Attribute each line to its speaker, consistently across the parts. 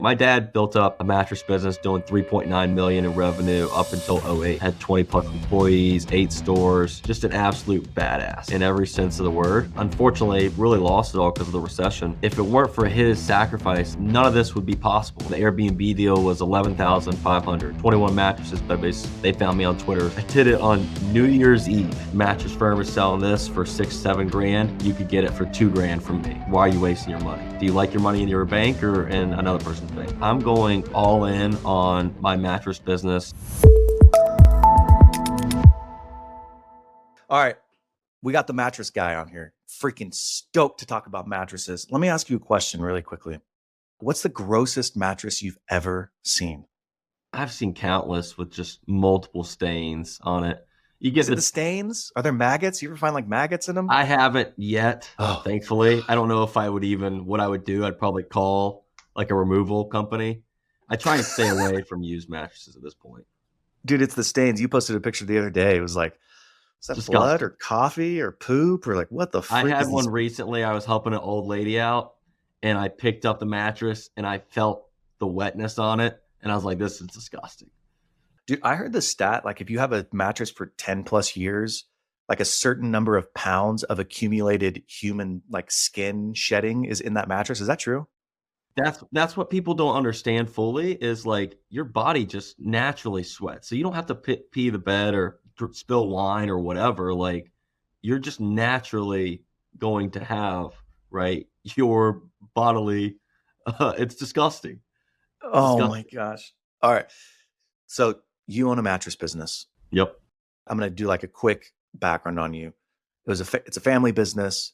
Speaker 1: My dad built up a mattress business doing 3.9 million in revenue up until '08. Had 20 plus employees, 8 stores, just an absolute badass in every sense of the word. Unfortunately, really lost it all because of the recession. If it weren't for his sacrifice, none of this would be possible. The Airbnb deal was 11,500, 21 mattresses, but they found me on Twitter. I did it on New Year's Eve. Mattress Firm is selling this for 6-7 grand. You could get it for 2 grand from me. Why are you wasting your money? Do you like your money in your bank or in another person's bank? I'm going all in on my mattress business.
Speaker 2: All right. We got the mattress guy on here. Freaking stoked to talk about mattresses. Let me ask you a question really quickly. What's the grossest mattress you've ever seen?
Speaker 1: I've seen countless with just multiple stains on it. You get
Speaker 2: the stains? Are there maggots? You ever find like maggots in them?
Speaker 1: I haven't yet, thankfully. I don't know if I would what I would do. I'd probably call like a removal company. I try and stay away from used mattresses at this point.
Speaker 2: Dude, it's the stains. You posted a picture the other day. It was like, is that disgusting. Blood or coffee or poop or like what the freak?
Speaker 1: I had one recently. I was helping an old lady out and I picked up the mattress and I felt the wetness on it. And I was like, this is disgusting.
Speaker 2: Dude, I heard the stat, like if you have a mattress for 10 plus years, like a certain number of pounds of accumulated human like skin shedding is in that mattress. Is that true?
Speaker 1: That's what people don't understand fully is like your body just naturally sweats. So you don't have to pee the bed or spill wine or whatever. Like you're just naturally going to have, right, your bodily, it's disgusting.
Speaker 2: Oh my gosh. All right. So you own a mattress business.
Speaker 1: Yep.
Speaker 2: I'm going to do like a quick background on you. It's a family business.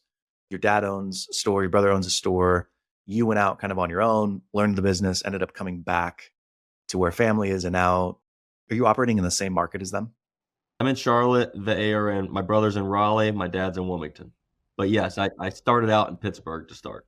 Speaker 2: Your dad owns a store. Your brother owns a store. You went out kind of on your own, learned the business, ended up coming back to where family is. And now are you operating in the same market as them?
Speaker 1: I'm in Charlotte. They are in, my brother's in Raleigh. My dad's in Wilmington. But yes, I started out in Pittsburgh to start.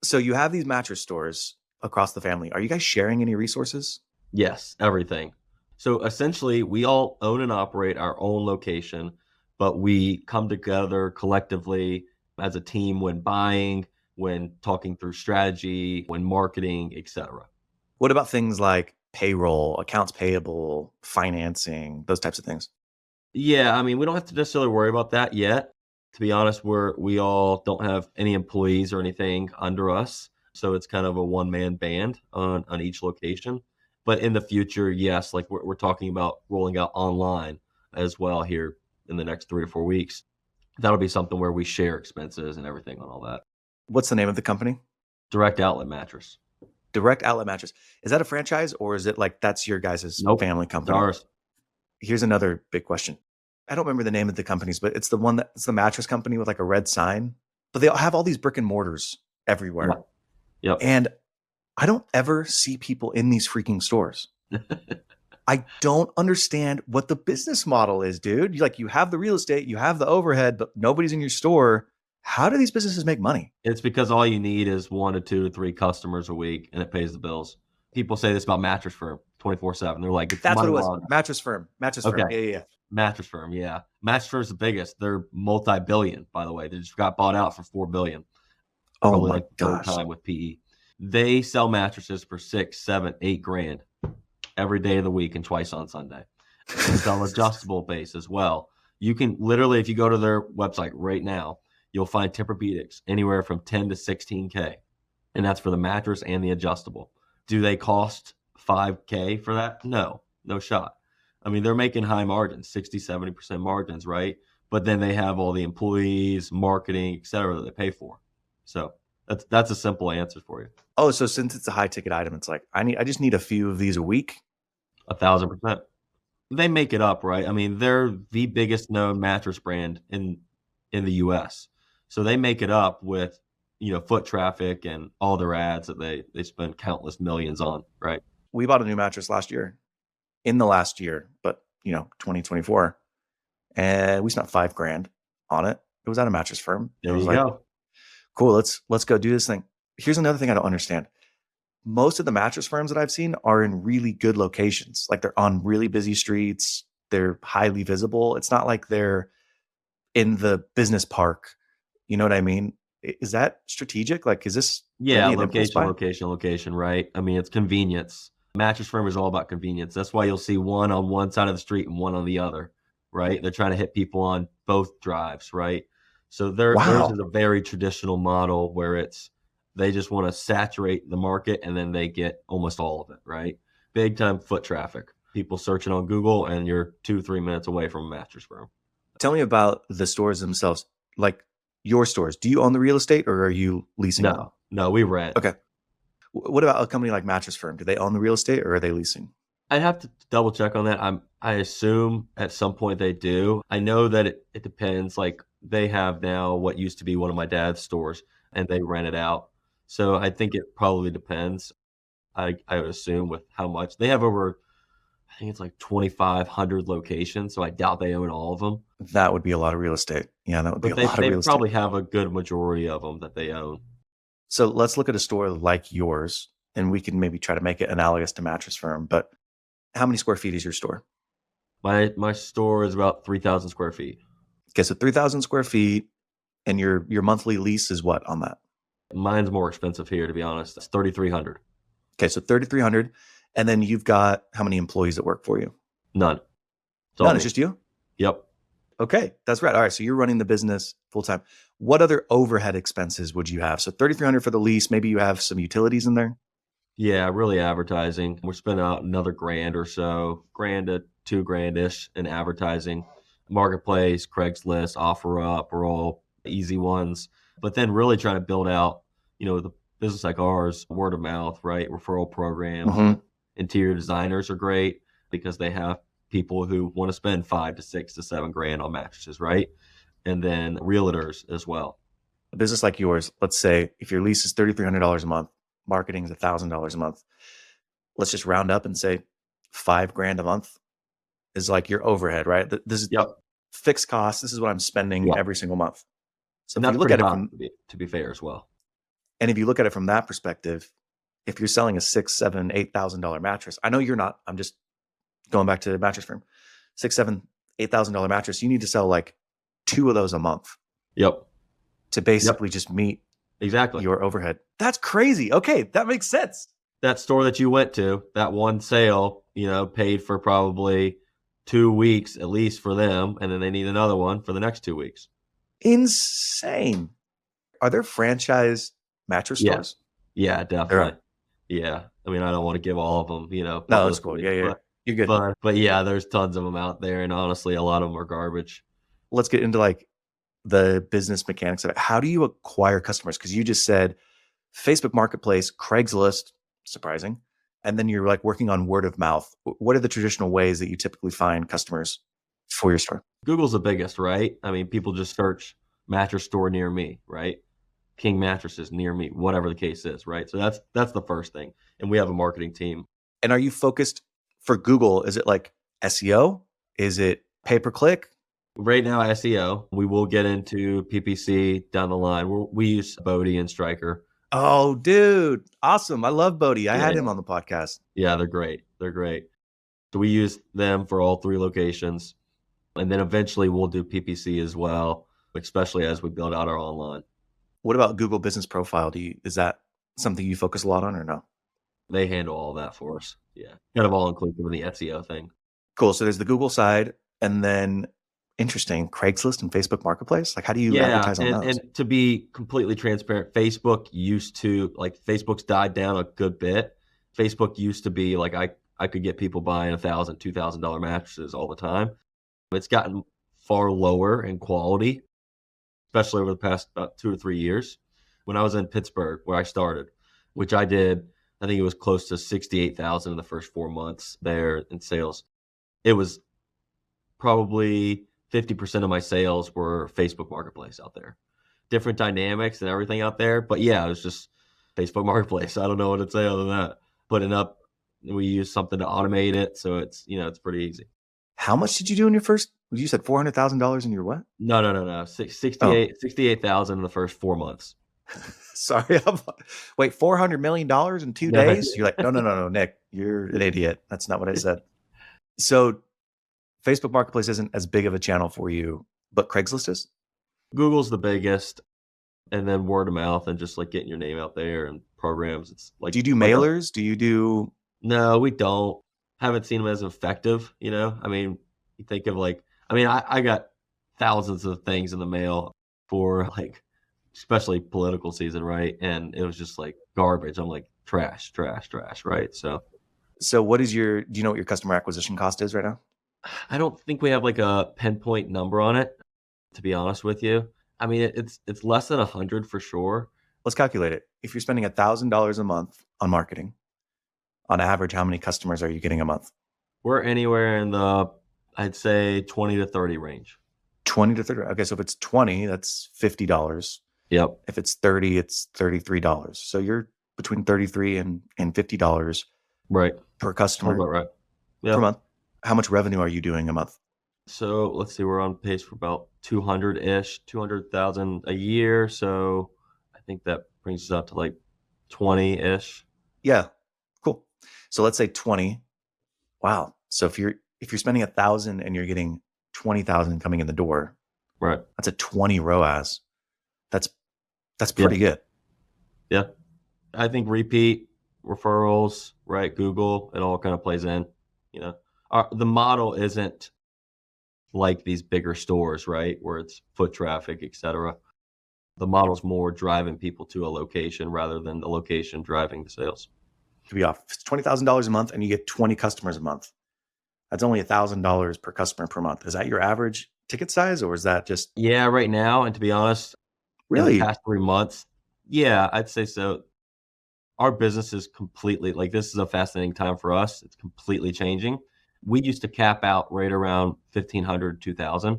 Speaker 2: So you have these mattress stores across the family. Are you guys sharing any resources?
Speaker 1: Yes, everything. So essentially, we all own and operate our own location, but we come together collectively as a team when buying, when talking through strategy, when marketing, etc.
Speaker 2: What about things like payroll, accounts payable, financing, those types of things?
Speaker 1: Yeah, I mean, we don't have to necessarily worry about that yet. To be honest, we all don't have any employees or anything under us. So it's kind of a one-man band on each location. But in the future, yes, like we're talking about rolling out online as well here in the next 3 or 4 weeks. That'll be something where we share expenses and everything on all that.
Speaker 2: What's the name of the company?
Speaker 1: Direct Outlet Mattress.
Speaker 2: Direct Outlet Mattress. Is that a franchise or is it like that's your guys' family company?
Speaker 1: It's ours.
Speaker 2: Here's another big question. I don't remember the name of the companies, but it's the mattress company with like a red sign. But they have all these brick and mortars everywhere.
Speaker 1: Yep.
Speaker 2: And I don't ever see people in these freaking stores. I don't understand what the business model is, dude. You have the real estate, you have the overhead, but nobody's in your store. How do these businesses make money?
Speaker 1: It's because all you need is 1 to 2 to 3 customers a week and it pays the bills. People say this about Mattress Firm 24/7. They're like,
Speaker 2: that's what it was. Mattress Firm.
Speaker 1: Okay.
Speaker 2: Yeah.
Speaker 1: Mattress Firm. Yeah. Mattress Firm's the biggest. They're multi-billion, by the way. They just got bought out for $4 billion.
Speaker 2: Oh
Speaker 1: Probably
Speaker 2: my
Speaker 1: like
Speaker 2: gosh.
Speaker 1: third time with PE. They sell mattresses for 6, 7, 8 grand every day of the week and twice on Sunday. They sell adjustable base as well. You can literally, if you go to their website right now, you'll find Tempur-Pedics anywhere from 10 to 16K. And that's for the mattress and the adjustable. Do they cost $5K for that? No shot. I mean, they're making high margins, 60, 70% margins, right? But then they have all the employees, marketing, et cetera, that they pay for. So that's a simple answer for you.
Speaker 2: Oh, so since it's a high ticket item, it's like I just need a few of these a week.
Speaker 1: 1,000%. They make it up, right? I mean, they're the biggest known mattress brand in the US. So they make it up with, foot traffic and all their ads that they spend countless millions on, right?
Speaker 2: We bought a new mattress in the last year, but 2024. And we spent $5 grand on it. It was at a Mattress Firm.
Speaker 1: There you go.
Speaker 2: Cool. Let's go do this thing. Here's another thing I don't understand. Most of the mattress firms that I've seen are in really good locations. Like they're on really busy streets. They're highly visible. It's not like they're in the business park. You know what I mean? Is that strategic? Like, is this going to
Speaker 1: Yeah,
Speaker 2: be an impulse buy?
Speaker 1: location, right? I mean, it's convenience. Mattress Firm is all about convenience. That's why you'll see one on one side of the street and one on the other, right? They're trying to hit people on both drives, right? So theirs
Speaker 2: Wow.
Speaker 1: is a very traditional model where they just want to saturate the market and then they get almost all of it, right? Big time foot traffic. People searching on Google and you're 2-3 minutes away from a Mattress Firm.
Speaker 2: Tell me about the stores themselves, like your stores. Do you own the real estate or are you leasing them?
Speaker 1: No, we rent.
Speaker 2: Okay. What about a company like Mattress Firm? Do they own the real estate or are they leasing?
Speaker 1: I'd have to double check on that. I assume at some point they do. I know that it depends. Like they have now what used to be one of my dad's stores and they rent it out. So I think it probably depends. I would assume with how much they have over, I think it's like 2,500 locations. So I doubt they own all of them,
Speaker 2: That would be a lot of real estate. Yeah, that would be
Speaker 1: but
Speaker 2: a lot of
Speaker 1: they
Speaker 2: real estate.
Speaker 1: probably have a good majority of them that they own.
Speaker 2: So let's look at a store like yours and we can maybe try to make it analogous to Mattress Firm. But how many square feet is your store?
Speaker 1: My store is about 3,000 square feet.
Speaker 2: Okay, so 3,000 square feet, and your monthly lease is what on that?
Speaker 1: Mine's more expensive here, to be honest. It's 3,300.
Speaker 2: Okay, so 3,300, and then you've got how many employees that work for you?
Speaker 1: None. It's all
Speaker 2: None,
Speaker 1: me.
Speaker 2: it's just you?
Speaker 1: Yep.
Speaker 2: Okay, that's right. All right, so you're running the business full time. What other overhead expenses would you have? So 3,300 for the lease, maybe you have some utilities in there?
Speaker 1: Yeah, really advertising. We're spending out another grand or so, grand to $2,000-ish in advertising. Marketplace, Craigslist, OfferUp are all easy ones. But then really trying to build out, the business like ours, word of mouth, right? Referral programs.
Speaker 2: Mhm.
Speaker 1: Interior designers are great because they have people who want to spend 5 to 6 to 7 grand on mattresses, right? And then realtors as well.
Speaker 2: A business like yours, let's say if your lease is $3,300 a month, marketing is $1,000 a month. Let's just round up and say 5 grand a month is like your overhead, right? This is
Speaker 1: Yep.
Speaker 2: fixed costs. This is what I'm spending
Speaker 1: Yep.
Speaker 2: every single month. So
Speaker 1: And
Speaker 2: if
Speaker 1: that's
Speaker 2: you look
Speaker 1: pretty
Speaker 2: at it
Speaker 1: high,
Speaker 2: from,
Speaker 1: to be fair as well.
Speaker 2: and if you look at it from that perspective, if you're selling a $6, $7, $8,000 mattress, I know you're not. I'm just going back to Mattress Firm. 6, 7, $8,000 mattress. You need to sell like 2 of those a month
Speaker 1: Yep.
Speaker 2: to basically just meet
Speaker 1: Exactly.
Speaker 2: your overhead. That's crazy. Okay, that makes sense.
Speaker 1: That store that you went to, that one sale, paid for probably 2 weeks at least for them, and then they need another one for the next 2 weeks.
Speaker 2: Insane. Are there franchise mattress
Speaker 1: Yeah.
Speaker 2: stores?
Speaker 1: Yeah,
Speaker 2: There
Speaker 1: definitely.
Speaker 2: are.
Speaker 1: Yeah. I mean, I don't want to give all of them,
Speaker 2: No, that's cool.
Speaker 1: publicly,
Speaker 2: Yeah. You're good.
Speaker 1: but yeah, there's tons of them out there, and honestly, a lot of them are garbage.
Speaker 2: Let's get into like the business mechanics of it. How do you acquire customers? Because you just said Facebook Marketplace, Craigslist, surprising. And then you're like working on word of mouth. What are the traditional ways that you typically find customers for your store?
Speaker 1: Google's the biggest, right? I mean, people just search mattress store near me, right? King mattresses near me, whatever the case is, right? So that's the first thing. And we have a marketing team.
Speaker 2: And are you focused for Google? Is it like SEO? Is it pay per click?
Speaker 1: Right now, SEO. We will get into PPC down the line. We use Bodie and Striker.
Speaker 2: Oh, dude. Awesome. I love Bodie. I had
Speaker 1: Yeah.
Speaker 2: him on the podcast.
Speaker 1: Yeah, they're great. They're great. So we use them for all 3 locations. And then eventually we'll do PPC as well, especially as we build out our online.
Speaker 2: What about Google Business Profile? Is that something you focus a lot on or no?
Speaker 1: They handle all that for us. Yeah. Kind of all inclusive in the SEO thing.
Speaker 2: Cool. So there's the Google side, and then interesting, Craigslist and Facebook Marketplace. Like, how do you
Speaker 1: Yeah.
Speaker 2: advertise on those?
Speaker 1: And to be completely transparent, Facebook's died down a good bit. Facebook used to be like, I could get people buying $1,000, $2,000 mattresses all the time. It's gotten far lower in quality, especially over the past about 2 or 3 years. When I was in Pittsburgh, where I started, which I did, I think it was close to 68,000 in the first 4 months there in sales. It was probably 50% of my sales were Facebook Marketplace out there. Different dynamics and everything out there, but yeah, it was just Facebook Marketplace. I don't know what to say other than that. Putting up, we use something to automate it, so it's it's pretty easy.
Speaker 2: How much did you do in your first? You said $400,000 in your what?
Speaker 1: No. 68,000 in the first 4 months.
Speaker 2: Sorry. Wait, $400 million in 2
Speaker 1: No.
Speaker 2: days? You're like, no, Nick, you're an idiot. That's not what I said. So Facebook Marketplace isn't as big of a channel for you, but Craigslist is?
Speaker 1: Google's the biggest. and then word of mouth and just like getting your name out there and programs. It's
Speaker 2: Do you do
Speaker 1: like
Speaker 2: mailers? Do you do
Speaker 1: no, we don't. Haven't seen them as effective, you know? I mean, you think of like, I mean, I got thousands of things in the mail for like, especially political season, right? And it was just like garbage. I'm like, trash, trash, trash, right? So
Speaker 2: so do you know what your customer acquisition cost is right now?
Speaker 1: I don't think we have like a pinpoint number on it, to be honest with you. I mean, it's less than 100 for sure.
Speaker 2: Let's calculate it. If you're spending $1,000 a month on marketing, on average, how many customers are you getting a month?
Speaker 1: We're anywhere in the, I'd say 20 to 30 range.
Speaker 2: 20 to 30. Okay, so if it's 20, that's $50.
Speaker 1: Yep.
Speaker 2: If it's 30, it's $33. So you're between $33 and $50
Speaker 1: Right.
Speaker 2: per
Speaker 1: Sounds
Speaker 2: customer
Speaker 1: about right.
Speaker 2: per
Speaker 1: Yep.
Speaker 2: month. How much revenue are you doing a month?
Speaker 1: So let's see, we're on pace for about 200-ish, 200,000 a year. So I think that brings us out to like 20-ish.
Speaker 2: Yeah, cool. So let's say 20. Wow. So if you're spending 1,000 and you're getting 20,000 coming in the door,
Speaker 1: Right.
Speaker 2: that's a 20 ROAS. That's
Speaker 1: Yeah.
Speaker 2: pretty good.
Speaker 1: Yeah. I think repeat referrals, right? Google, it all kind of plays in, you know. The model isn't like these bigger stores, right? Where it's foot traffic, et cetera. The model's more driving people to a location rather than the location driving the sales.
Speaker 2: To be off. If it's $20,000 a month and you get 20 customers a month, that's only $1,000 per customer per month. Is that your average ticket size, or is that just
Speaker 1: Yeah, right now, and to be honest, in the
Speaker 2: really?
Speaker 1: past 3 months, yeah, I'd say so. Our business is completely like, this is a fascinating time for us. It's completely changing. We used to cap out right around 1,500, 2,000.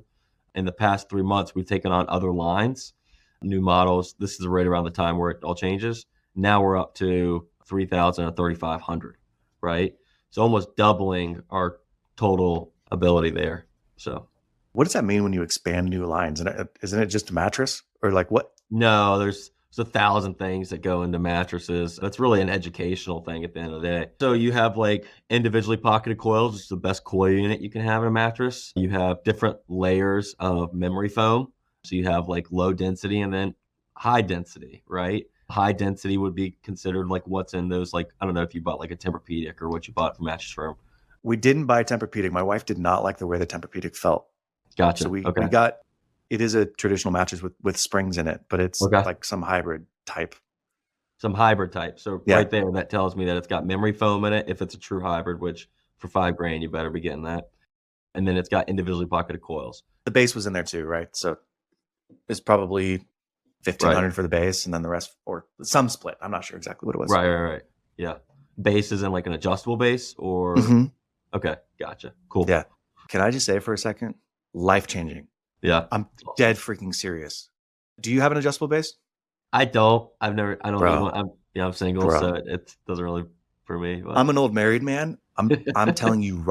Speaker 1: In the past 3 months, we've taken on other lines, new models. This is right around the time where it all changes. Now we're up to 3,000 or 3,500, right? So almost doubling our total ability there. So
Speaker 2: What does that mean when you expand new lines? And isn't it just a mattress, or like what?
Speaker 1: no, there's 1,000 things that go into mattresses. That's really an educational thing at the end of the day. So you have like individually pocketed coils, which is the best coil unit you can have in a mattress. You have different layers of memory foam. So you have like low density and then high density, right? High density would be considered like what's in those, like, I don't know if you bought like a Tempur-Pedic or what you bought from Mattress Firm.
Speaker 2: We didn't buy Tempur-Pedic. My wife did not like the way the Tempur-Pedic felt.
Speaker 1: Gotcha.
Speaker 2: So we
Speaker 1: Okay.
Speaker 2: got, it is a traditional mattress with springs in it, but it's
Speaker 1: Okay.
Speaker 2: like some hybrid type.
Speaker 1: Some hybrid type. So
Speaker 2: Yeah.
Speaker 1: right there, that tells me that it's got memory foam in it. If it's a true hybrid, which for $5,000, you better be getting that. And then it's got individually pocketed coils.
Speaker 2: The base was in there too, right? So it's probably 1,500
Speaker 1: Right.
Speaker 2: for the base, and then the rest, or some split. I'm not sure exactly what it was.
Speaker 1: Right. Yeah. Base is in like an adjustable base or
Speaker 2: Mhm.
Speaker 1: okay, gotcha. Cool.
Speaker 2: Yeah. Can I just say for a second, life changing.
Speaker 1: Yeah.
Speaker 2: I'm dead freaking serious. Do you have an adjustable base?
Speaker 1: I don't. I don't need
Speaker 2: Bro,
Speaker 1: one. I'm single,
Speaker 2: bro.
Speaker 1: so it doesn't really for me. But
Speaker 2: I'm an old married man. I'm telling you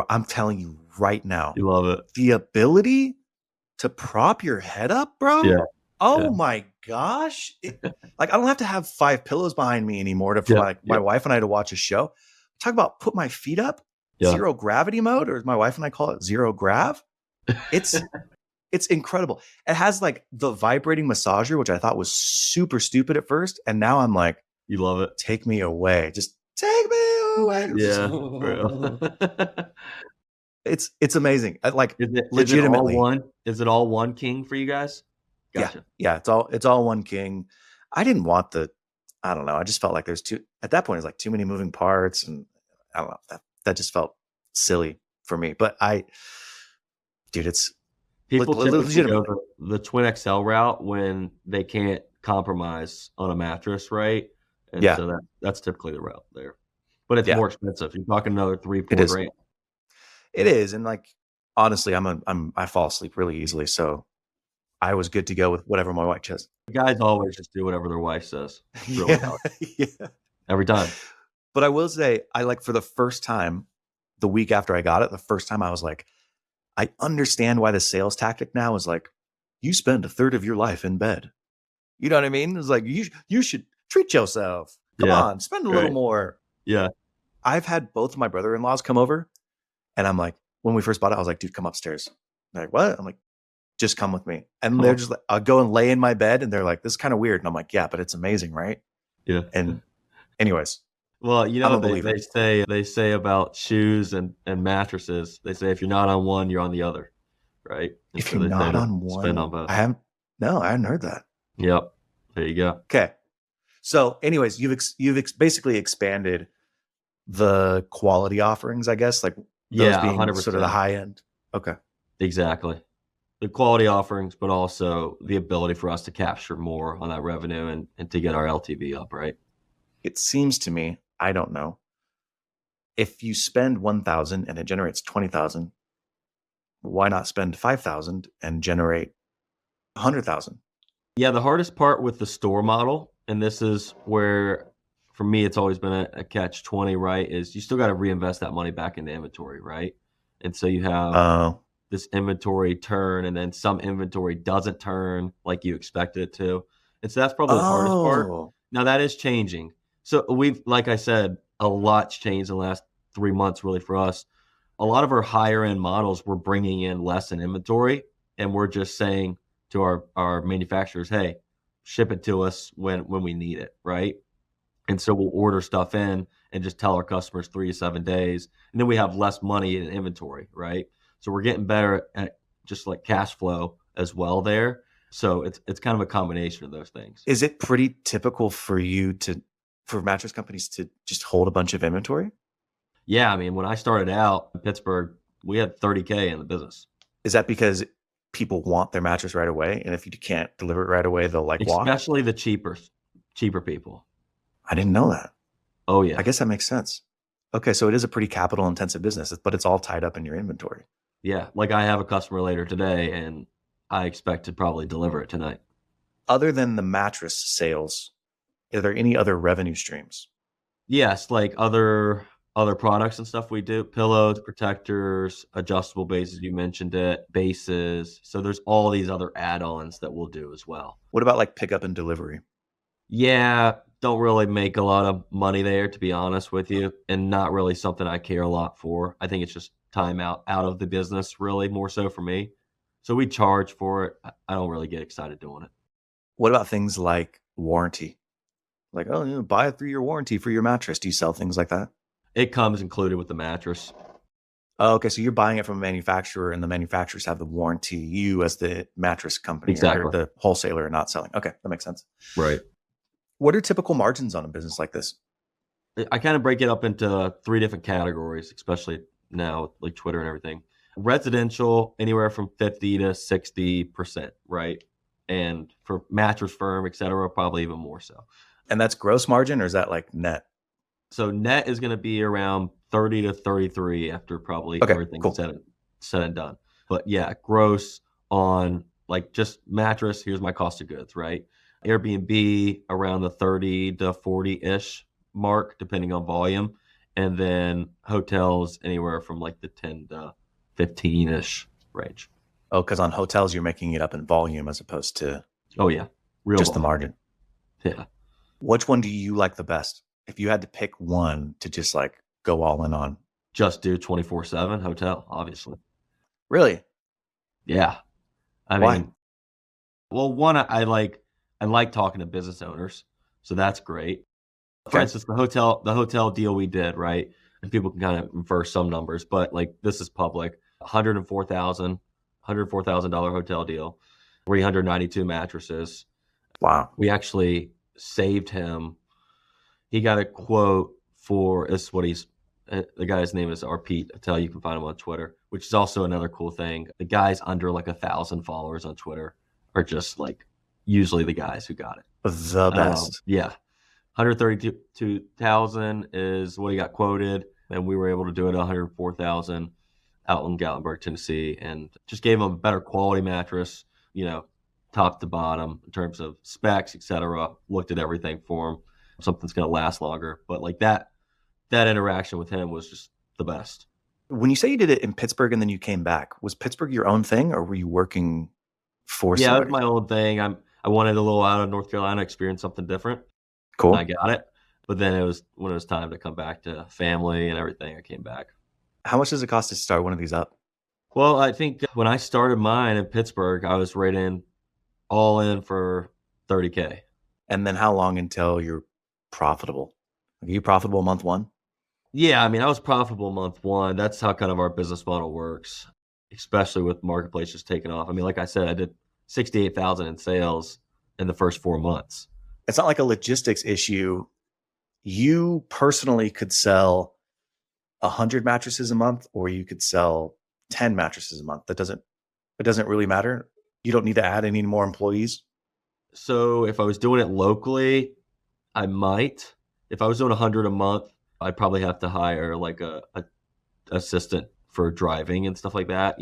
Speaker 2: right now,
Speaker 1: you love it.
Speaker 2: the ability to prop your head up, bro.
Speaker 1: Yeah.
Speaker 2: Oh
Speaker 1: Yeah.
Speaker 2: my gosh. Like, I don't have to have 5 pillows behind me anymore for
Speaker 1: Yeah.
Speaker 2: my wife and I to watch a show. Talk about put my feet up,
Speaker 1: Yeah.
Speaker 2: zero gravity mode, or as my wife and I call it, zero grav. It's incredible. It has like the vibrating massager, which I thought was super stupid at first. And now I'm like,
Speaker 1: You love it.
Speaker 2: take me away. Just take me away.
Speaker 1: Yeah. For real.
Speaker 2: It's amazing. Like,
Speaker 1: Is it all
Speaker 2: legitimately.
Speaker 1: one? Is it all one king for you guys? Gotcha.
Speaker 2: Yeah. It's all one king. I didn't want I don't know. I just felt like at that point, it's like too many moving parts. And I don't know. That just felt silly for me. But dude, it's
Speaker 1: People typically
Speaker 2: legitimately.
Speaker 1: go the Twin XL route when they can't compromise on a mattress, right? And
Speaker 2: Yeah.
Speaker 1: so that's typically the route there. But it's
Speaker 2: Yeah.
Speaker 1: more expensive. You're talking another 3, 4
Speaker 2: It is.
Speaker 1: grand.
Speaker 2: It is. And like, honestly, I fall asleep really easily. So I was good to go with whatever my wife says.
Speaker 1: Guys always just do whatever their wife says. It's really how
Speaker 2: Yeah.
Speaker 1: every time.
Speaker 2: But I will say, for the first time, the week after I got it, the first time I was like, I understand why the sales tactic now is like, you spend a third of your life in bed. You know what I mean? It's like, you should treat yourself. Come
Speaker 1: Yeah.
Speaker 2: on, spend a little more.
Speaker 1: Yeah.
Speaker 2: I've had both of my brother-in-laws come over, and I'm like, when we first bought it, I was like, dude, come upstairs. They're like, what? I'm like, just come with me. And they're
Speaker 1: Huh.
Speaker 2: just like, I'll go and lay in my bed and they're like, this is kind of weird. And I'm like, yeah, but it's amazing, right?
Speaker 1: Yeah.
Speaker 2: And anyways,
Speaker 1: Well, you know
Speaker 2: I'm a
Speaker 1: what
Speaker 2: believer.
Speaker 1: they say about shoes and mattresses. They say if you're not on one, you're on the other, right? And
Speaker 2: If
Speaker 1: so
Speaker 2: you're
Speaker 1: they say
Speaker 2: not
Speaker 1: to
Speaker 2: on
Speaker 1: spend
Speaker 2: one,
Speaker 1: on both.
Speaker 2: I haven't, no, I hadn't heard that.
Speaker 1: Yep. There you go.
Speaker 2: Okay. So anyways, basically expanded the quality offerings, I guess, like those
Speaker 1: Yeah,
Speaker 2: being sort of the
Speaker 1: 100%.
Speaker 2: high end. Okay.
Speaker 1: Exactly. The quality offerings, but also the ability for us to capture more on that revenue and to get our LTV up, right?
Speaker 2: It seems to me, I don't know, if you spend 1,000 and it generates 20,000, why not spend 5,000 and generate 100,000?
Speaker 1: Yeah, the hardest part with the store model, and this is where for me it's always been a catch 20, right? Is you still got to reinvest that money back into inventory, right? And so you have
Speaker 2: Oh,
Speaker 1: this inventory turn and then some inventory doesn't turn like you expected it to. And so that's probably the hardest part.
Speaker 2: oh,
Speaker 1: Now that is changing. So we've, like I said, a lot's changed in the last 3 months really for us. A lot of our higher end models we're bringing in less in inventory and we're just saying to our manufacturers, hey, ship it to us when we need it, right? And so we'll order stuff in and just tell our customers 3 to 7 days. And then we have less money in inventory, right? So we're getting better at just like cash flow as well there. So it's kind of a combination of those things.
Speaker 2: is it pretty typical for for mattress companies to just hold a bunch of inventory?
Speaker 1: Yeah, I mean, when I started out in Pittsburgh, we had 30K in the business,
Speaker 2: Is that because people want their mattress right away? And if you can't deliver it right away, they'll like walk?
Speaker 1: especially the cheaper people.
Speaker 2: I didn't know that.
Speaker 1: Oh
Speaker 2: I
Speaker 1: yeah.
Speaker 2: guess that makes sense. Okay, so it is a pretty capital intensive business, but it's all tied up in your inventory.
Speaker 1: Yeah. Like I have a customer later today and I expect to probably deliver it tonight.
Speaker 2: Other than the mattress sales, are there any other revenue streams?
Speaker 1: Yes, like other products and stuff we do, pillows, protectors, adjustable bases, you mentioned it, bases. So there's all these other add-ons that we'll do as well.
Speaker 2: What about like pickup and delivery?
Speaker 1: Yeah, don't really make a lot of money there, to be honest with you, and not really something I care a lot for. I think it's just time out of the business, really, more so for me. So we charge for it. I don't really get excited doing it.
Speaker 2: What about things like warranty? Like, oh, buy a 3-year warranty for your mattress. Do you sell things like that?
Speaker 1: It comes included with the mattress.
Speaker 2: Oh, okay. So you're buying it from a manufacturer and the manufacturers have the warranty. You as the mattress company or
Speaker 1: Exactly.
Speaker 2: the wholesaler are not selling. Okay. That makes sense.
Speaker 1: Right.
Speaker 2: What are typical margins on a business like this?
Speaker 1: I kind of break it up into three different categories, especially now, like Twitter and everything. Residential, anywhere from 50 to 60%, right? And for Mattress Firm, et cetera, probably even more so.
Speaker 2: And that's gross margin or is that like net?
Speaker 1: So net is going to be around 30 to 33 after probably
Speaker 2: Okay,
Speaker 1: everything's
Speaker 2: cool.
Speaker 1: said and done. But yeah, gross on like just mattress, here's my cost of goods, right? Airbnb around the 30 to 40-ish mark, depending on volume. And then hotels anywhere from like the 10 to 15-ish range.
Speaker 2: Oh, because on hotels, you're making it up in volume as opposed to
Speaker 1: Oh yeah, real
Speaker 2: just the
Speaker 1: volume.
Speaker 2: margin.
Speaker 1: Yeah.
Speaker 2: Which one do you like the best? If you had to pick one to just like go all in on.
Speaker 1: Just do 24/7 hotel, obviously.
Speaker 2: Really?
Speaker 1: Yeah. I
Speaker 2: Why?
Speaker 1: mean, well, one, I like talking to business owners, so that's great. For
Speaker 2: Okay.
Speaker 1: instance, the hotel deal we did, right? And people can kind of infer some numbers, but like this is public. $104,000 hotel deal, 392 mattresses.
Speaker 2: Wow.
Speaker 1: We actually saved him. He got a quote for this. What he's the guy's name is Pete. I tell you can find him on Twitter, which is also another cool thing. The guys under like 1,000 followers on Twitter are just like usually the guys who got it.
Speaker 2: The best.
Speaker 1: Yeah, 132,000 is what he got quoted, and we were able to do it at 104,000 out in Gatlinburg, Tennessee, and just gave him a better quality mattress, you know, top to bottom in terms of specs, etc. Looked at everything for him. Something's gonna last longer, but like that interaction with him was just the best.
Speaker 2: When you say you did it in Pittsburgh and then you came back, was Pittsburgh your own thing or were you working for
Speaker 1: Yeah, it was
Speaker 2: somebody?
Speaker 1: my own thing. I wanted a little out of North Carolina, experience something different. And I
Speaker 2: Cool.
Speaker 1: got it. But then it was when it was time to come back to family and everything, I came back.
Speaker 2: How much does it cost to start one of these up?
Speaker 1: Well, I think when I started mine in Pittsburgh, I was right in all in for 30K.
Speaker 2: And then how long until you're profitable? Are you profitable month one?
Speaker 1: Yeah, I mean, I was profitable month one. That's how kind of our business model works, especially with marketplaces taking off. I mean, like I said, I did 68,000 in sales in the first 4 months.
Speaker 2: It's not like a logistics issue. You personally could sell 100 mattresses a month, or you could sell 10 mattresses a month. It doesn't really matter. You don't need to add any more employees.
Speaker 1: So if I was doing it locally, I might. If I was doing 100 a month, I'd probably have to hire like a assistant for driving and stuff like that,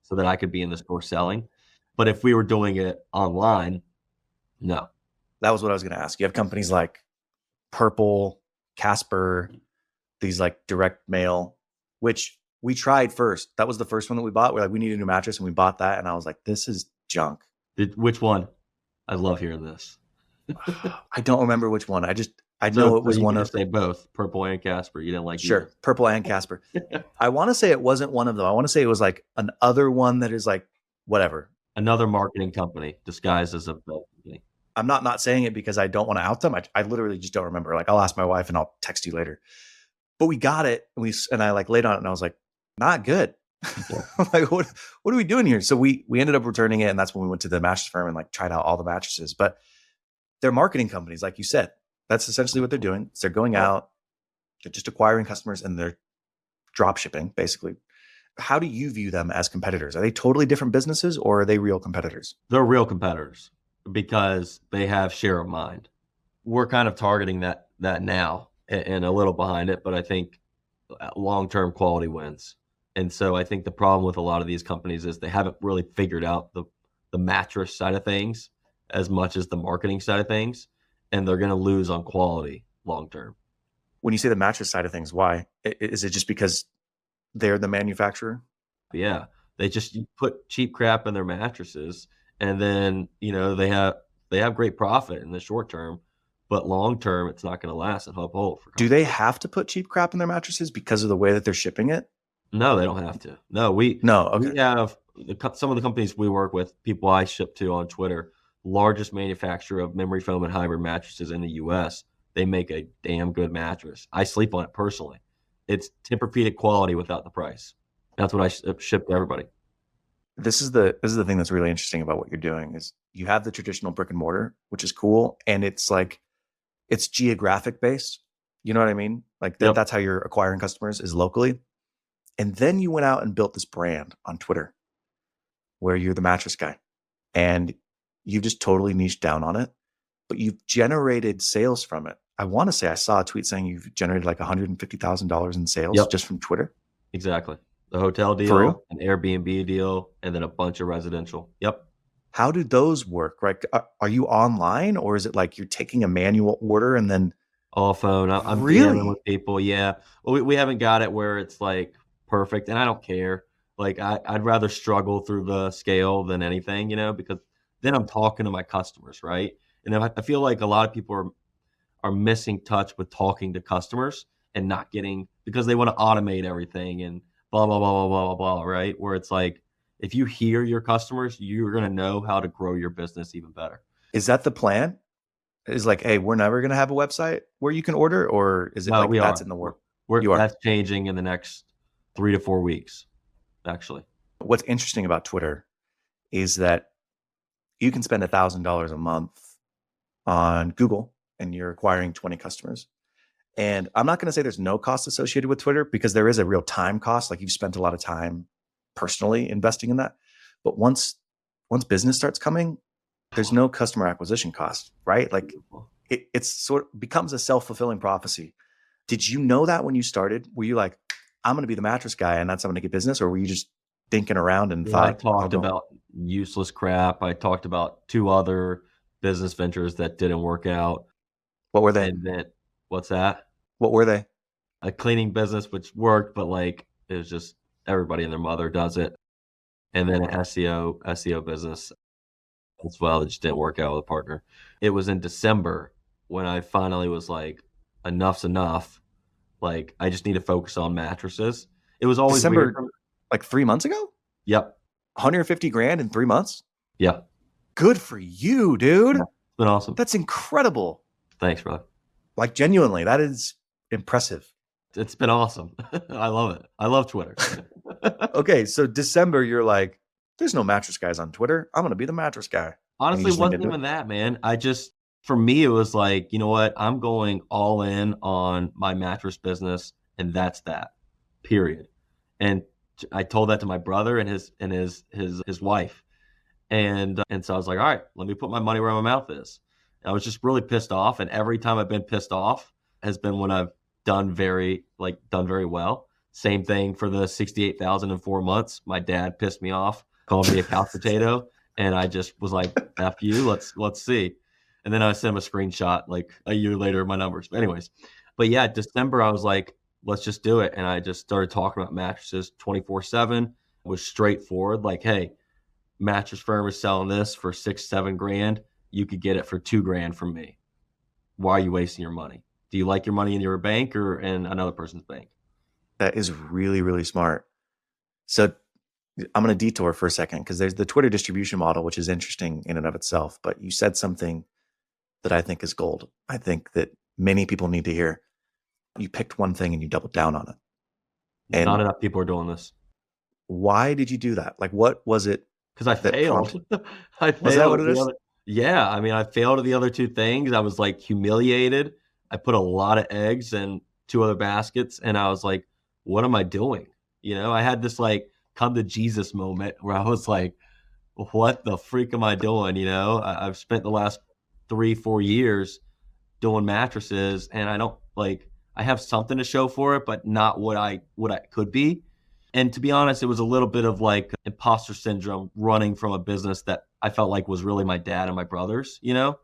Speaker 1: so that I could be in the store selling. But if we were doing it online, no.
Speaker 2: That was what I was going to ask. You have companies like Purple, Casper, these like direct mail, which we tried first. That was the first one that we bought. We're like, we need a new mattress, and we bought that. And I was like, this is junk.
Speaker 1: Which one? I love hearing this.
Speaker 2: I don't remember which one. I know
Speaker 1: So
Speaker 2: it was
Speaker 1: you
Speaker 2: one
Speaker 1: can
Speaker 2: of
Speaker 1: just say both, Purple and Casper. You didn't like
Speaker 2: sure
Speaker 1: either.
Speaker 2: Purple and Casper. I want to say it wasn't one of them. I want to say it was like another one that is like whatever.
Speaker 1: Another marketing company disguised as a belt company.
Speaker 2: I'm not saying it because I don't want to out them. I literally just don't remember. Like I'll ask my wife and I'll text you later. But we got it, and I like laid on it, and I was like, not good. Like what are we doing here? So we ended up returning it, and that's when we went to the Mattress Firm and like tried out all the mattresses. But they're marketing companies, like you said. That's essentially what they're doing. They're going out, they're just acquiring customers, and they're drop shipping basically. How do you view them as competitors? Are they totally different businesses, or are they real competitors?
Speaker 1: They're real competitors because they have share of mind. We're kind of targeting that now and a little behind it, but I think long-term quality wins. And so I think the problem with a lot of these companies is they haven't really figured out the mattress side of things as much as the marketing side of things, and they're going to lose on quality long term.
Speaker 2: When you say the mattress side of things, why? Is it just because they're the manufacturer?
Speaker 1: But yeah, they just put cheap crap in their mattresses, and then they have great profit in the short term, but long term it's not going to last and uphold.
Speaker 2: Do they have to put cheap crap in their mattresses because of the way that they're shipping it?
Speaker 1: No, they don't have to. No,
Speaker 2: No. Okay.
Speaker 1: we have some of the companies we work with, people I ship to on Twitter, largest manufacturer of memory foam and hybrid mattresses in the U.S. They make a damn good mattress. I sleep on it personally. It's Tempur-Pedic quality without the price. That's what I ship to everybody.
Speaker 2: This is the thing that's really interesting about what you're doing is you have the traditional brick and mortar, which is cool, and it's like it's geographic based. You know what I mean? Like
Speaker 1: Yep.
Speaker 2: that's how you're acquiring customers is locally. And then you went out and built this brand on Twitter where you're the mattress guy, and you've just totally niched down on it, but you've generated sales from it. I want to say I saw a tweet saying you've generated like $150,000 in sales
Speaker 1: Yep.
Speaker 2: just from Twitter.
Speaker 1: Exactly. The hotel
Speaker 2: For real?
Speaker 1: deal, an Airbnb deal, and then a bunch of residential. Yep.
Speaker 2: How do those work? Right? Are you online, or is it like you're taking a manual order and then
Speaker 1: All phone. I'm
Speaker 2: really?
Speaker 1: DMing with people. Yeah. Well, we haven't got it where it's like perfect, and I don't care. Like I'd rather struggle through the scale than anything, because then I'm talking to my customers, right? And I feel like a lot of people are missing touch with talking to customers and not getting because they want to automate everything and blah blah blah blah blah blah blah, right? Where it's like if you hear your customers, you're gonna know how to grow your business even better.
Speaker 2: Is that the plan? Is like, hey, we're never going to have a website where you can order, or is it
Speaker 1: No,
Speaker 2: like
Speaker 1: we
Speaker 2: that's
Speaker 1: are.
Speaker 2: in the work? You are.
Speaker 1: That's changing in the next 3 to 4 weeks, actually.
Speaker 2: What's interesting about Twitter is that you can spend $1,000 a month on Google and you're acquiring 20 customers. And I'm not going to say there's no cost associated with Twitter because there is a real time cost. Like you've spent a lot of time personally investing in that. But once business starts coming, there's no customer acquisition cost, right? Like it's sort of becomes a self-fulfilling prophecy. Did you know that when you started? Were you like, I'm going to be the mattress guy and that's how I'm going to get business? Or were you just thinking around and
Speaker 1: Yeah, I
Speaker 2: thought,
Speaker 1: talked about useless crap. I talked about 2 other business ventures that didn't work out.
Speaker 2: what were they?
Speaker 1: And then what's that?
Speaker 2: What were they?
Speaker 1: A cleaning business, which worked, but like it was just everybody and their mother does it. And then an SEO business as well that just didn't work out with a partner. It was in December when I finally was like, enough's enough. Like I just need to focus on mattresses. It was always
Speaker 2: December,
Speaker 1: weird.
Speaker 2: like 3 months ago?
Speaker 1: Yep.
Speaker 2: 150 grand in 3 months?
Speaker 1: Yeah.
Speaker 2: Good for you, dude.
Speaker 1: Yeah. It's been awesome.
Speaker 2: That's incredible.
Speaker 1: Thanks, brother.
Speaker 2: Like, genuinely, that is impressive.
Speaker 1: It's been awesome. I love it. I love Twitter.
Speaker 2: Okay, so December, you're like, there's no mattress guys on Twitter. I'm going to be the mattress guy.
Speaker 1: Honestly, it wasn't even that, man. For me, it was like, you know what? I'm going all in on my mattress business, and that's that, period. And I told that to my brother and his wife. And so I was like, all right, let me put my money where my mouth is. And I was just really pissed off. And every time I've been pissed off has been when I've done very well. Same thing for the 68,000 in 4 months. My dad pissed me off, called me a couch potato, and I just was like, "F you, let's see." And then I sent him a screenshot like a year later of my numbers. But anyways, but yeah, December I was like, let's just do it. And I just started talking about mattresses 24/7. Was straightforward, like, hey, Mattress Firm is selling this for 6-7 grand. You could get it for 2 grand from me. Why are you wasting your money? Do you like your money in your bank or in another person's bank?
Speaker 2: That is really, really smart. So I'm going to detour for a second because there's the Twitter distribution model, which is interesting in and of itself. But you said something that I think is gold. I think that many people need to hear. You picked one thing and you doubled down on it. And
Speaker 1: not enough people are doing this.
Speaker 2: Why did you do that? Like, what was it?
Speaker 1: Because I failed. I failed.
Speaker 2: Was that what it is?
Speaker 1: Yeah. I mean, I failed at the other two things. I was like humiliated. I put a lot of eggs in 2 other baskets and I was like, what am I doing? You know, I had this like come to Jesus moment where I was like, what the freak am I doing? You know, I've spent the last 3-4 years doing mattresses and I have something to show for it, but not what I could be. And to be honest, it was a little bit of like imposter syndrome running from a business that I felt like was really my dad and my brothers, you know?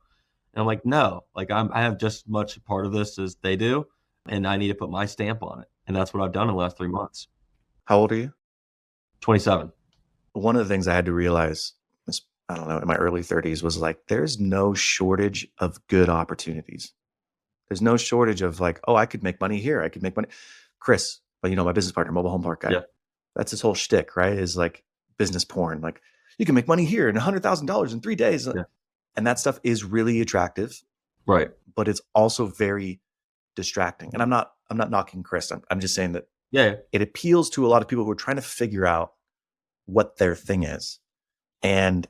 Speaker 1: And I'm like, no, like I have just much a part of this as they do. And I need to put my stamp on it. And that's what I've done in the last 3 months.
Speaker 2: How old are you?
Speaker 1: 27.
Speaker 2: One of the things I had to realize, I don't know, in my early 30s was like, there's no shortage of good opportunities. There's no shortage of like, oh, I could make money here. I could make money. Chris, but my business partner, mobile home park guy.
Speaker 1: Yeah.
Speaker 2: That's his whole shtick, right? Is like business porn. Like you can make money here and $100,000 in 3 days. Yeah. And that stuff is really attractive.
Speaker 1: Right.
Speaker 2: But it's also very distracting. And I'm not knocking Chris. I'm just saying that it appeals to a lot of people who are trying to figure out what their thing is. And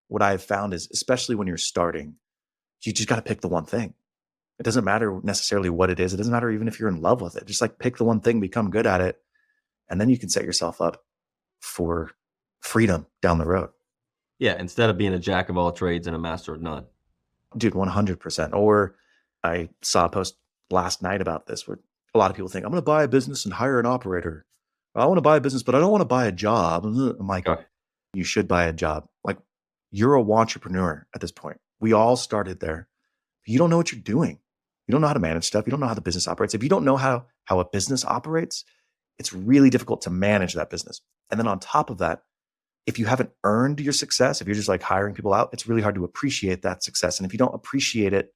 Speaker 2: what I've found is, especially when you're starting, you just got to pick the one thing. It doesn't matter necessarily what it is. It doesn't matter even if you're in love with it. Just like pick the one thing, become good at it. And then you can set yourself up for freedom down the road.
Speaker 1: Yeah. Instead of being a jack of all trades and a master of none.
Speaker 2: Dude, 100%. Or I saw a post last night about this where a lot of people think, I'm going to buy a business and hire an operator. I want to buy a business, but I don't want to buy a job. I'm like, You should buy a job. Like you're a entrepreneur at this point. We all started there. You don't know what you're doing. You don't know how to manage stuff. You don't know how the business operates. If you don't know how a business operates, it's really difficult to manage that business. And then on top of that, if you haven't earned your success, if you're just like hiring people out, it's really hard to appreciate that success. And if you don't appreciate it,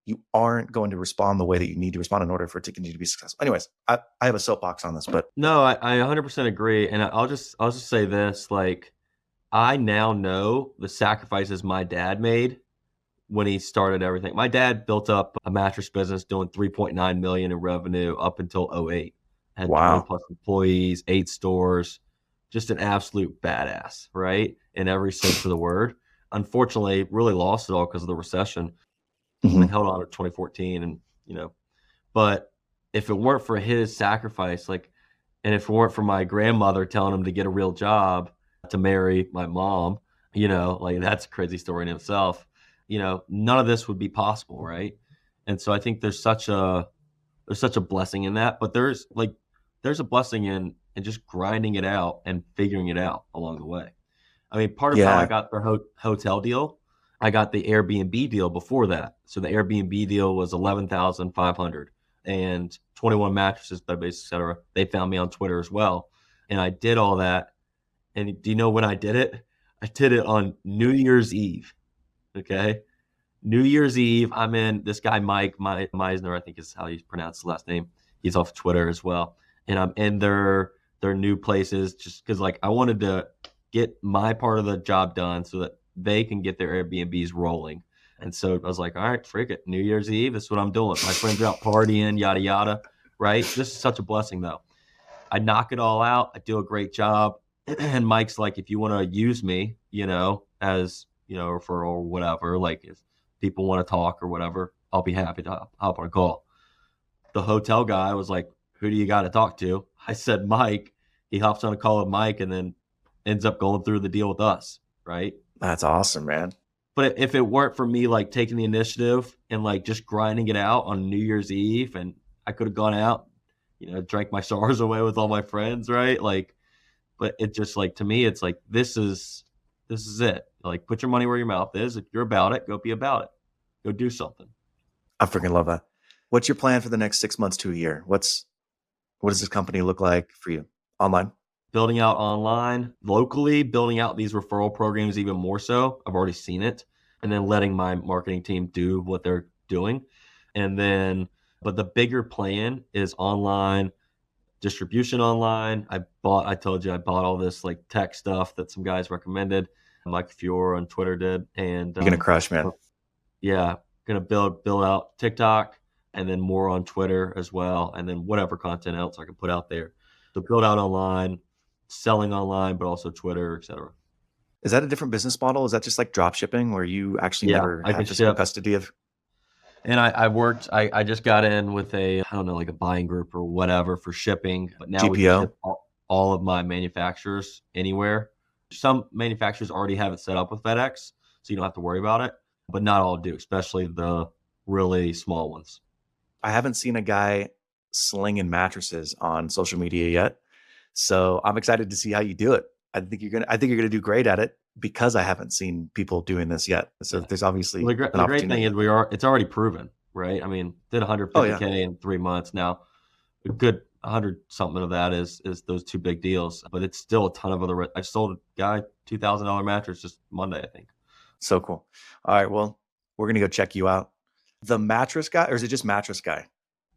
Speaker 2: you aren't going to respond the way that you need to respond in order for it to continue to be successful. Anyways, I have a soapbox on this, but
Speaker 1: no, I 100% agree. And I'll just say this, like I now know the sacrifices my dad made when he started everything. My dad built up a mattress business doing 3.9 million in revenue up until 2008. Had 20 plus employees, 8 stores, just an absolute badass, right? In every sense of the word. Unfortunately, really lost it all because of the recession. And held on to 2014 and but if it weren't for his sacrifice, and if it weren't for my grandmother telling him to get a real job to marry my mom, that's a crazy story in itself. None of this would be possible, right? And so I think there's such a blessing in that, but there's a blessing in just grinding it out and figuring it out along the way. I mean, part of how I got the hotel deal, I got the Airbnb deal before that. So the Airbnb deal was 11,500 and 21 mattresses, bed-based, et cetera. They found me on Twitter as well. And I did all that. And do you know when I did it? I did it on New Year's Eve. Okay. New Year's Eve. I'm in this guy, Mike Meisner, I think is how you pronounce his last name. He's off Twitter as well. And I'm in their their new places, just because like I wanted to get my part of the job done so that they can get their Airbnbs rolling. And so I was like, all right, frick it. New Year's Eve, this is what I'm doing. My friends are out partying, yada, yada, right? This is such a blessing, though. I knock it all out. I do a great job. And Mike's like, if you want to use me, as, referral or whatever, like if people want to talk or whatever, I'll be happy to hop on a call. The hotel guy was like, who do you got to talk to? I said, Mike. He hops on a call with Mike and then ends up going through the deal with us, right?
Speaker 2: That's awesome, man.
Speaker 1: But if it weren't for me like taking the initiative and like just grinding it out on New Year's Eve, and I could have gone out, drank my sorrows away with all my friends, right? Like, but it just like, to me, it's like, this is it. Like, put your money where your mouth is. If you're about it, go be about it. Go do something.
Speaker 2: I freaking love that. What's your plan for the next 6 months to a year? What does this company look like for you? Online?
Speaker 1: Building out online, locally, building out these referral programs even more so. I've already seen it. And then letting my marketing team do what they're doing. And then, but the bigger plan is online, distribution online. I told you I bought all this like tech stuff that some guys recommended. Mike Fiore on Twitter did. And
Speaker 2: you're going to crush, man.
Speaker 1: Yeah. Going to build out TikTok and then more on Twitter as well. And then whatever content else I can put out there. So build out online, selling online, but also Twitter, et cetera.
Speaker 2: Is that a different business model? Is that just like drop shipping where you actually never have physical custody of?
Speaker 1: And I just got in with like a buying group or whatever for shipping, but now we can ship all of my manufacturers anywhere. Some manufacturers already have it set up with FedEx, so you don't have to worry about it, but not all do, especially the really small ones.
Speaker 2: I haven't seen a guy slinging mattresses on social media yet. So I'm excited to see how you do it. I think you're gonna do great at it because I haven't seen people doing this yet. So there's obviously
Speaker 1: the great thing is it's already proven, right? I mean, did 150K in 3 months. Now, a good 100 something of that is those two big deals, but it's still a ton of other. I sold a guy $2,000 mattress just Monday, I think.
Speaker 2: So cool. All right, well, we're gonna go check you out. The Mattress Guy, or is it just Mattress Guy?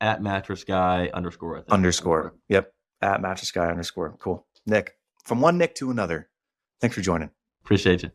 Speaker 1: At Mattress Guy _, I think.
Speaker 2: _. Yep. At Mattress Guy _. Cool. Nick, from one Nick to another. Thanks for joining.
Speaker 1: Appreciate you.